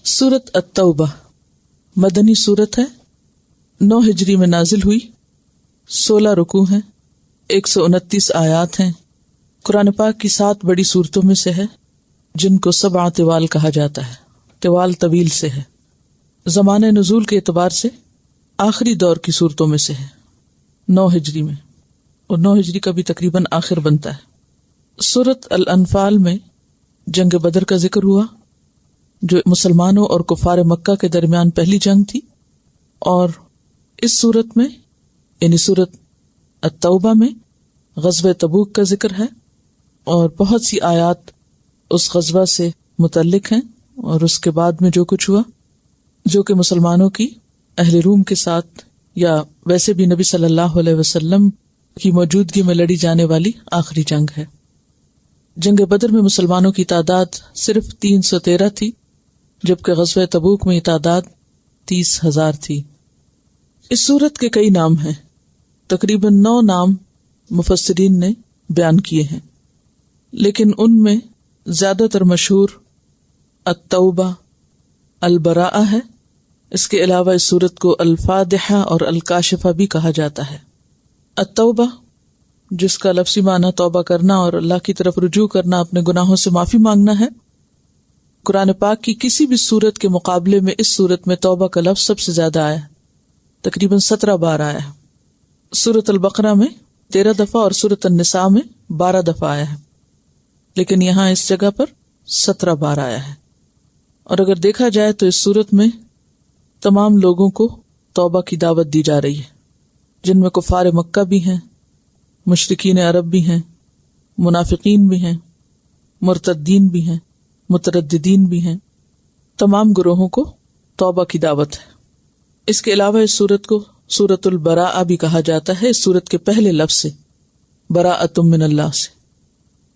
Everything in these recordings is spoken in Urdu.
سورت التوبہ مدنی سورت ہے، 9 ہجری میں نازل ہوئی، 16 رکوع ہیں، 129 آیات ہیں۔ قرآن پاک کی 7 بڑی سورتوں میں سے ہے، جن کو 7 طوال کہا جاتا ہے۔ طوال طویل سے ہے، زمانہ نزول کے اعتبار سے آخری دور کی سورتوں میں سے ہے، 9 ہجری میں، اور 9 ہجری کا بھی تقریباً آخر بنتا ہے۔ سورت الانفال میں جنگ بدر کا ذکر ہوا، جو مسلمانوں اور کفار مکہ کے درمیان پہلی جنگ تھی، اور اس سورت میں یعنی سورت التوبہ میں غزوہ تبوک کا ذکر ہے، اور بہت سی آیات اس غزوہ سے متعلق ہیں، اور اس کے بعد میں جو کچھ ہوا، جو کہ مسلمانوں کی اہل روم کے ساتھ یا ویسے بھی نبی صلی اللہ علیہ وسلم کی موجودگی میں لڑی جانے والی آخری جنگ ہے۔ جنگ بدر میں مسلمانوں کی تعداد صرف 313 تھی، جبکہ غزوہ تبوک میں یہ تعداد 30,000 تھی۔ اس سورت کے کئی نام ہیں، تقریباً 9 نام مفسرین نے بیان کیے ہیں، لیکن ان میں زیادہ تر مشہور التوبہ، البراءہ ہے۔ اس کے علاوہ اس سورت کو الفاتحہ اور الکاشفہ بھی کہا جاتا ہے۔ التوبہ، جس کا لفظی معنی توبہ کرنا اور اللہ کی طرف رجوع کرنا، اپنے گناہوں سے معافی مانگنا ہے۔ قرآن پاک کی کسی بھی سورت کے مقابلے میں اس سورت میں توبہ کا لفظ سب سے زیادہ آیا ہے، تقریباً 17 بار آیا ہے۔ سورت البقرہ میں 13 دفعہ اور سورت النساء میں 12 دفعہ آیا ہے، لیکن یہاں اس جگہ پر 17 بار آیا ہے۔ اور اگر دیکھا جائے تو اس سورت میں تمام لوگوں کو توبہ کی دعوت دی جا رہی ہے، جن میں کفار مکہ بھی ہیں، مشرکین عرب بھی ہیں، منافقین بھی ہیں، مرتدین بھی ہیں، مترددین بھی ہیں، تمام گروہوں کو توبہ کی دعوت ہے۔ اس کے علاوہ اس سورت کو سورت البراءہ بھی کہا جاتا ہے، اس سورت کے پہلے لفظ سے، براءۃ من اللہ سے۔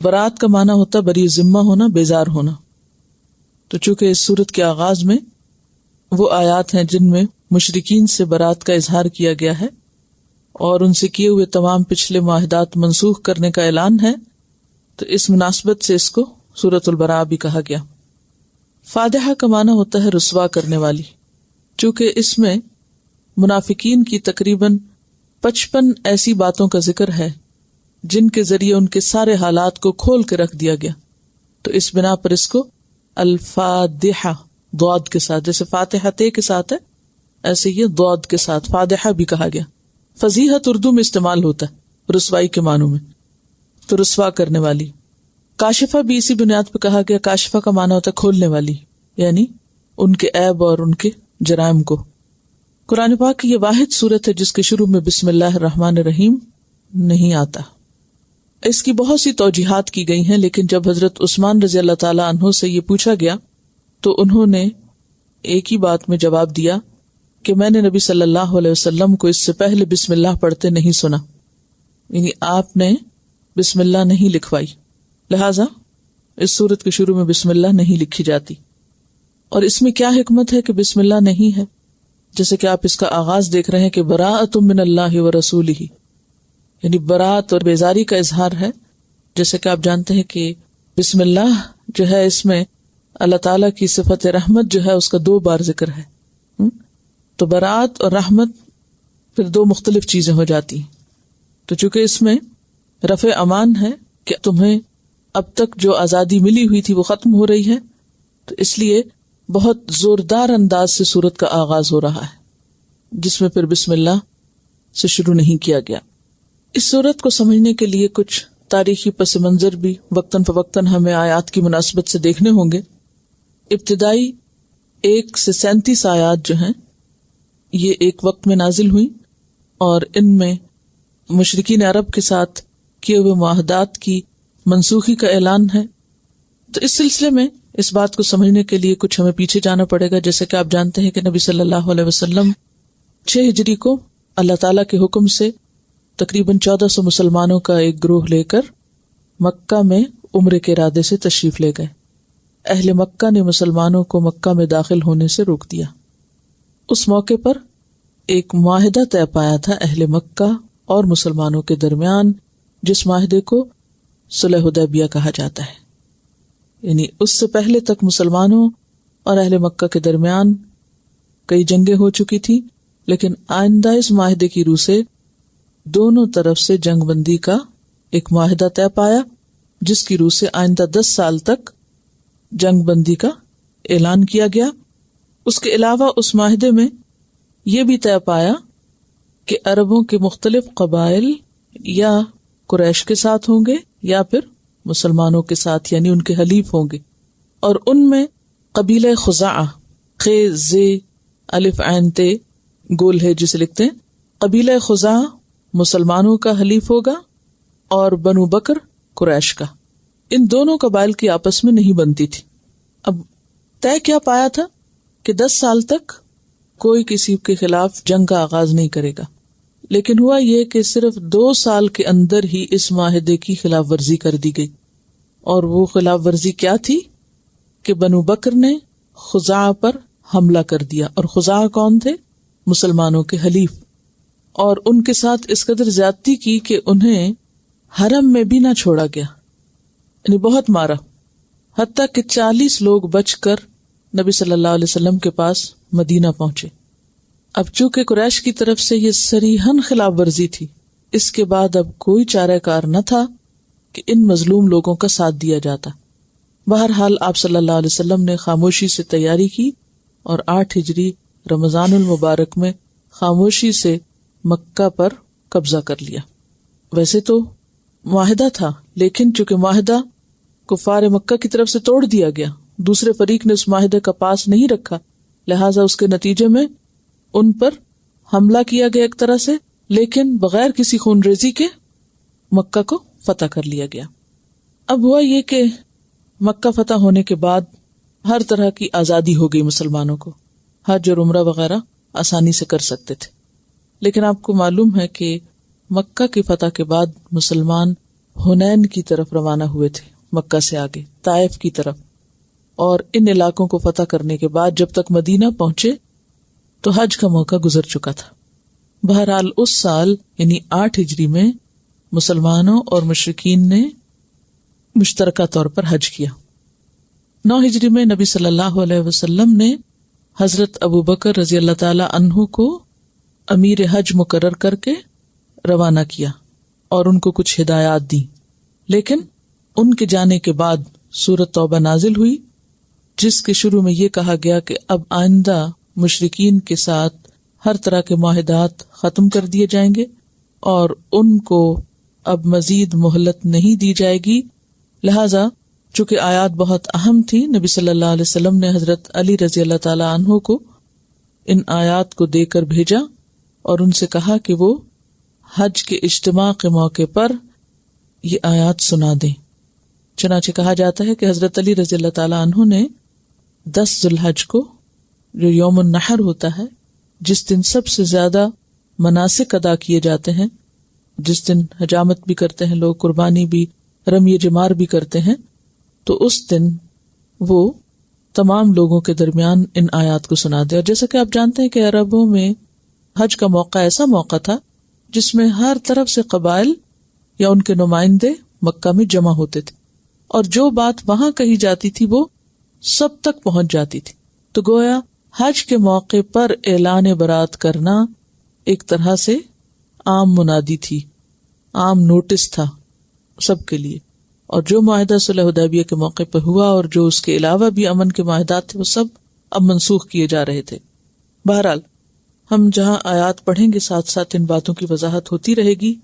برات کا معنی ہوتا ہے بری ذمہ ہونا، بیزار ہونا۔ تو چونکہ اس سورت کے آغاز میں وہ آیات ہیں جن میں مشرکین سے برات کا اظہار کیا گیا ہے اور ان سے کیے ہوئے تمام پچھلے معاہدات منسوخ کرنے کا اعلان ہے، تو اس مناسبت سے اس کو سورت البراءہ بھی کہا گیا۔ فادحہ کا معنی ہوتا ہے رسوا کرنے والی، چونکہ اس میں منافقین کی تقریباً 55 ایسی باتوں کا ذکر ہے جن کے ذریعے ان کے سارے حالات کو کھول کے رکھ دیا گیا، تو اس بنا پر اس کو الفادحہ ضاد کے ساتھ، جیسے فاتحہ تے کے ساتھ ہے، ایسے یہ ضاد کے ساتھ فادحہ بھی کہا گیا۔ فضیحت اردو میں استعمال ہوتا ہے رسوائی کے معنوں میں، تو رسوا کرنے والی۔ کاشفہ بھی اسی بنیاد پہ کہا گیا، کاشفہ کا معنی ہوتا ہے کھولنے والی، یعنی ان کے عیب اور ان کے جرائم کو۔ قرآن پاک کی یہ واحد سورت ہے جس کے شروع میں بسم اللہ الرحمن الرحیم نہیں آتا۔ اس کی بہت سی توجیحات کی گئی ہیں، لیکن جب حضرت عثمان رضی اللہ تعالیٰ عنہ سے یہ پوچھا گیا تو انہوں نے ایک ہی بات میں جواب دیا کہ میں نے نبی صلی اللہ علیہ وسلم کو اس سے پہلے بسم اللہ پڑھتے نہیں سنا، یعنی آپ نے بسم اللہ نہیں لکھوائی، لہٰذا اس سورت کے شروع میں بسم اللہ نہیں لکھی جاتی۔ اور اس میں کیا حکمت ہے کہ بسم اللہ نہیں ہے؟ جیسے کہ آپ اس کا آغاز دیکھ رہے ہیں کہ براءۃ من اللہ ورسولہ، یعنی برات اور بیزاری کا اظہار ہے۔ جیسے کہ آپ جانتے ہیں کہ بسم اللہ جو ہے اس میں اللہ تعالیٰ کی صفت رحمت جو ہے اس کا 2 بار ذکر ہے، تو برات اور رحمت پھر 2 مختلف چیزیں ہو جاتی ہیں۔ تو چونکہ اس میں رفع امان ہے کہ تمہیں اب تک جو آزادی ملی ہوئی تھی وہ ختم ہو رہی ہے، تو اس لیے بہت زوردار انداز سے سورت کا آغاز ہو رہا ہے، جس میں پھر بسم اللہ سے شروع نہیں کیا گیا۔ اس سورت کو سمجھنے کے لیے کچھ تاریخی پس منظر بھی وقتاً فوقتاً ہمیں آیات کی مناسبت سے دیکھنے ہوں گے۔ ابتدائی 1 سے 37 آیات جو ہیں یہ ایک وقت میں نازل ہوئی، اور ان میں مشرکین عرب کے ساتھ کیے ہوئے معاہدات کی منسوخی کا اعلان ہے۔ تو اس سلسلے میں اس بات کو سمجھنے کے لیے کچھ ہمیں پیچھے جانا پڑے گا۔ جیسے کہ آپ جانتے ہیں کہ نبی صلی اللہ علیہ وسلم 6 ہجری کو اللہ تعالیٰ کے حکم سے تقریباً 1400 مسلمانوں کا ایک گروہ لے کر مکہ میں عمرے کے ارادے سے تشریف لے گئے۔ اہل مکہ نے مسلمانوں کو مکہ میں داخل ہونے سے روک دیا۔ اس موقع پر ایک معاہدہ طے پایا تھا اہل مکہ اور مسلمانوں کے درمیان، جس معاہدے کو صلح حدیبیہ کہا جاتا ہے۔ یعنی اس سے پہلے تک مسلمانوں اور اہل مکہ کے درمیان کئی جنگیں ہو چکی تھی، لیکن آئندہ اس معاہدے کی روح سے دونوں طرف سے جنگ بندی کا ایک معاہدہ طے پایا، جس کی روح سے آئندہ 10 سال تک جنگ بندی کا اعلان کیا گیا۔ اس کے علاوہ اس معاہدے میں یہ بھی طے پایا کہ عربوں کے مختلف قبائل یا قریش کے ساتھ ہوں گے یا پھر مسلمانوں کے ساتھ، یعنی ان کے حلیف ہوں گے، اور ان میں قبیلہ خزاعہ، خ ز الف عین تے گول ہے جسے لکھتے ہیں، قبیلہ خزاعہ مسلمانوں کا حلیف ہوگا اور بنو بکر قریش کا۔ ان دونوں قبائل کی آپس میں نہیں بنتی تھی۔ اب طے کیا پایا تھا کہ 10 سال تک کوئی کسی کے خلاف جنگ کا آغاز نہیں کرے گا، لیکن ہوا یہ کہ صرف 2 سال کے اندر ہی اس معاہدے کی خلاف ورزی کر دی گئی۔ اور وہ خلاف ورزی کیا تھی کہ بنو بکر نے خزاعہ پر حملہ کر دیا، اور خزاعہ کون تھے؟ مسلمانوں کے حلیف، اور ان کے ساتھ اس قدر زیادتی کی کہ انہیں حرم میں بھی نہ چھوڑا گیا، یعنی بہت مارا، حتیٰ کہ 40 لوگ بچ کر نبی صلی اللہ علیہ وسلم کے پاس مدینہ پہنچے۔ اب چونکہ قریش کی طرف سے یہ صریحاً خلاف ورزی تھی، اس کے بعد اب کوئی چارہ کار نہ تھا کہ ان مظلوم لوگوں کا ساتھ دیا جاتا۔ بہرحال آپ صلی اللہ علیہ وسلم نے خاموشی سے تیاری کی اور 8 ہجری رمضان المبارک میں خاموشی سے مکہ پر قبضہ کر لیا۔ ویسے تو معاہدہ تھا، لیکن چونکہ معاہدہ کفار مکہ کی طرف سے توڑ دیا گیا، دوسرے فریق نے اس معاہدے کا پاس نہیں رکھا، لہٰذا اس کے نتیجے میں ان پر حملہ کیا گیا ایک طرح سے، لیکن بغیر کسی خون ریزی کے مکہ کو فتح کر لیا گیا۔ اب ہوا یہ کہ مکہ فتح ہونے کے بعد ہر طرح کی آزادی ہو گئی مسلمانوں کو، حج اور عمرہ وغیرہ آسانی سے کر سکتے تھے۔ لیکن آپ کو معلوم ہے کہ مکہ کی فتح کے بعد مسلمان حنین کی طرف روانہ ہوئے تھے، مکہ سے آگے طائف کی طرف، اور ان علاقوں کو فتح کرنے کے بعد جب تک مدینہ پہنچے تو حج کا موقع گزر چکا تھا۔ بہرحال اس سال یعنی 8 ہجری میں مسلمانوں اور مشرکین نے مشترکہ طور پر حج کیا۔ 9 ہجری میں نبی صلی اللہ علیہ وسلم نے حضرت ابو بکر رضی اللہ تعالی عنہ کو امیر حج مقرر کر کے روانہ کیا اور ان کو کچھ ہدایات دی، لیکن ان کے جانے کے بعد سورۃ توبہ نازل ہوئی، جس کے شروع میں یہ کہا گیا کہ اب آئندہ مشرکین کے ساتھ ہر طرح کے معاہدات ختم کر دیے جائیں گے اور ان کو اب مزید مہلت نہیں دی جائے گی۔ لہذا چونکہ آیات بہت اہم تھی، نبی صلی اللہ علیہ وسلم نے حضرت علی رضی اللہ تعالی عنہ کو ان آیات کو دے کر بھیجا اور ان سے کہا کہ وہ حج کے اجتماع کے موقع پر یہ آیات سنا دیں۔ چنانچہ کہا جاتا ہے کہ حضرت علی رضی اللہ تعالی عنہ نے 10 ذی الحج کو، جو یوم النحر ہوتا ہے، جس دن سب سے زیادہ مناسک ادا کیے جاتے ہیں، جس دن حجامت بھی کرتے ہیں لوگ، قربانی بھی، رمی جمار بھی کرتے ہیں، تو اس دن وہ تمام لوگوں کے درمیان ان آیات کو سنا دے۔ اور جیسا کہ آپ جانتے ہیں کہ عربوں میں حج کا موقع ایسا موقع تھا جس میں ہر طرف سے قبائل یا ان کے نمائندے مکہ میں جمع ہوتے تھے، اور جو بات وہاں کہی جاتی تھی وہ سب تک پہنچ جاتی تھی۔ تو گویا حج کے موقع پر اعلان برات کرنا ایک طرح سے عام منادی تھی، عام نوٹس تھا سب کے لیے، اور جو معاہدہ صلح حدیبیہ کے موقع پہ ہوا اور جو اس کے علاوہ بھی امن کے معاہدات تھے وہ سب اب منسوخ کیے جا رہے تھے۔ بہرحال ہم جہاں آیات پڑھیں گے ساتھ ساتھ ان باتوں کی وضاحت ہوتی رہے گی